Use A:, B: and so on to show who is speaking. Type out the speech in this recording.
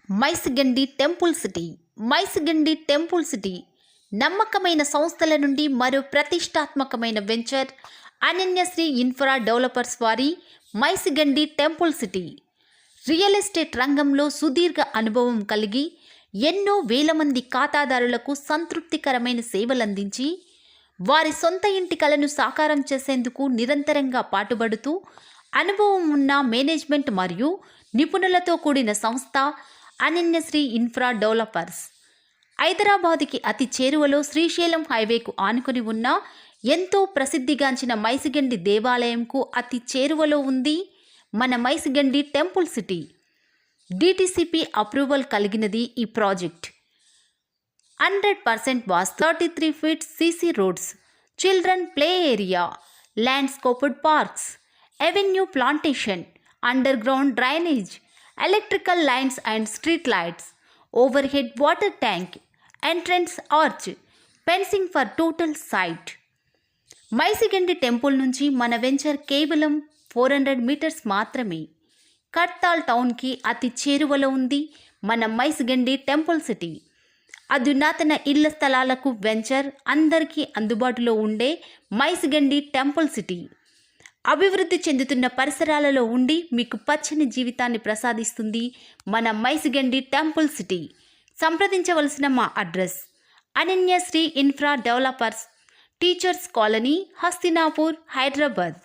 A: Maisigandi temple city. Maisigandi temple city నమ్మకమైన సంస్థల నుండి మరో ప్రతిష్టాత్మకమైన వెంచర్ అనన్యశ్రీ ఇన్ఫ్రా డెవలపర్స్ వారి Maisigandi temple city. Real estate రంగంలో సుదీర్ఘ అనుభవం కలిగి ఎన్నో వేల మంది ఖాతాదారులకు సంతృప్తికరమైన సేవలందించి వారి సొంత ఇంటి కలను సాకారం చేసేందుకు నిరంతరంగా పాటుపడుతూ అనుభవం ఉన్న మేనేజ్మెంట్ మరియు నిపుణులతో కూడిన సంస్థ అనన్యశ్రీ ఇన్ఫ్రా డెవలపర్స్. హైదరాబాద్కి అతి చేరువలో శ్రీశైలం హైవేకు ఆనుకుని ఉన్న ఎంతో ప్రసిద్ధిగాంచిన మైసిగండి దేవాలయంకు అతి చేరువలో ఉంది మన Maisigandi temple city. DTCP approval కలిగినది ఈ project. 100% vastu, 33 feet CC roads, children play area, landscaped parks, avenue plantation, underground drainage, electrical lines and street lights, overhead water tank, entrance arch, fencing for total site. Maisigandi temple నుంచి మన venture కేవలం 400 metres మాత్రమే. కడ్తాల్ టౌన్కి అతి చేరువలో ఉంది మన Maisigandi temple city. అధునాతన ఇళ్ల స్థలాలకు వెంచర్ అందరికీ అందుబాటులో ఉండే మైసిగండి టెంపుల్ సిటీ. అభివృద్ధి చెందుతున్న పరిసరాలలో ఉండి మీకు పచ్చని జీవితాన్ని ప్రసాదిస్తుంది మన మైసిగండి టెంపుల్ సిటీ. సంప్రదించవలసిన మా address Ananyasri infra developers, teachers colony, Hastinapur, Hyderabad.